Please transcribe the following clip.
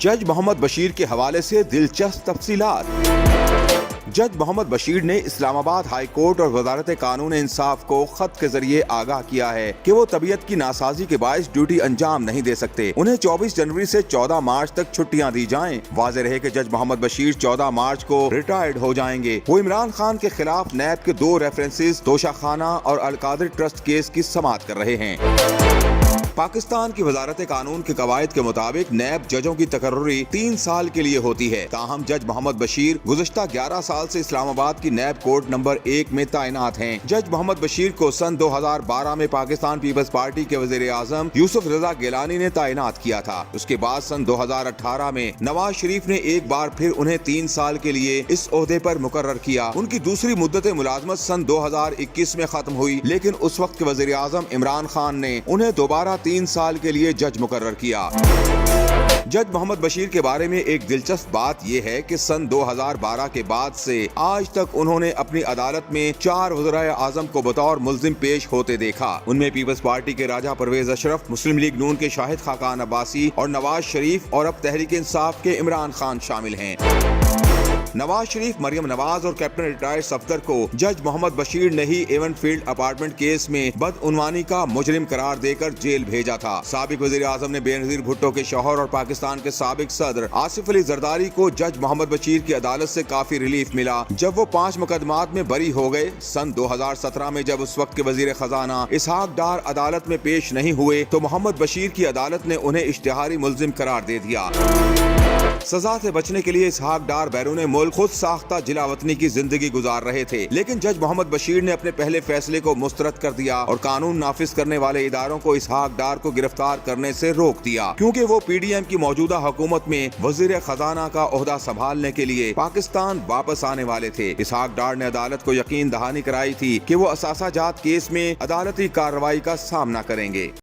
जज मोहम्मद बशीर के हवाले से दिलचस्प तफसीलात। जज मोहम्मद बशीर ने इस्लामाबाद हाई कोर्ट और वजारत कानून इंसाफ को खत के जरिए आगाह किया है कि वो तबीयत की नासाजी के बायस ड्यूटी अंजाम नहीं दे सकते। उन्हें 24 जनवरी से 14 मार्च तक छुट्टियां दी जाएं। वाज़ेह रहे कि जज मोहम्मद बशीर 14 मार्च को रिटायर्ड हो जाएंगे। वो इमरान खान के खिलाफ नैब के 2 रेफरेंसेस तोशाखाना और अलकादिर ट्रस्ट केस की समाअत कर रहे हैं। पाकिस्तान की वजारत कानून के कवायद के मुताबिक नैब जजों की तकर्रुरी 3 साल के लिए होती है। ताहम जज मोहम्मद बशीर गुज़श्ता 11 साल से इस्लामाबाद की नैब कोर्ट नंबर 1 में तैनात हैं। जज मोहम्मद बशीर को सन 2012 में पाकिस्तान पीपल्स पार्टी के वज़ीर आज़म यूसुफ रजा गिलानी ने तैनात किया था। उसके बाद सन 2018 में नवाज शरीफ ने एक बार फिर उन्हें 3 साल के लिए इस ओहदे पर मुकर्रर किया। उनकी दूसरी मुद्दत मुलाजमत सन 2021 में खत्म हुई, लेकिन उस वक्त के वज़ीर आज़म इमरान खान ने उन्हें दोबारा 3 साल के लिए जज मुकर्रर किया। जज मोहम्मद बशीर के बारे में एक दिलचस्प बात यह है कि सन 2012 के बाद से आज तक उन्होंने अपनी अदालत में 4 वज़ीर आज़म को बतौर मुल्ज़िम पेश होते देखा। उनमें पीपल्स पार्टी के राजा परवेज अशरफ, मुस्लिम लीग नून के शाहिद खाकान अब्बासी और नवाज शरीफ और अब तहरीक इंसाफ के इमरान खान शामिल हैं। नवाज शरीफ, मरियम नवाज और कैप्टन रिटायर्ड सफदर को जज मोहम्मद बशीर ने ही एवन फील्ड अपार्टमेंट केस में बदउनवानी का मुजरिम करार देकर जेल भेजा था। साबिक वज़ीर आज़म ने बेनज़ीर भुट्टो के शौहर और पाकिस्तान के साबिक सदर आसिफ अली जरदारी को जज मोहम्मद बशीर की अदालत से काफी रिलीफ मिला जब वो 5 मुकदमात में बरी हो गए। सन 2017 में जब उस वक्त के वज़ीर खजाना इसहाक डार अदालत में पेश नहीं हुए तो मोहम्मद बशीर की अदालत ने उन्हें इश्तिहारी मुल्जिम करार दे दिया। सजा से बचने के लिए इसहाक डार बैरून मुल्क खुद साख्ता जिला वतनी की जिंदगी गुजार रहे थे, लेकिन जज मोहम्मद बशीर ने अपने पहले फैसले को मुस्तरद कर दिया और कानून नाफिज करने वाले इदारों को इसहाक डार को गिरफ्तार करने से रोक दिया, क्योंकि वो PDM की मौजूदा हुकूमत में वजीर खजाना का ओहदा संभालने के लिए पाकिस्तान वापस आने वाले थे। इसहाक डार ने अदालत को यकीन दहानी कराई थी कि वो असासा जात केस में अदालती कार्रवाई का सामना करेंगे।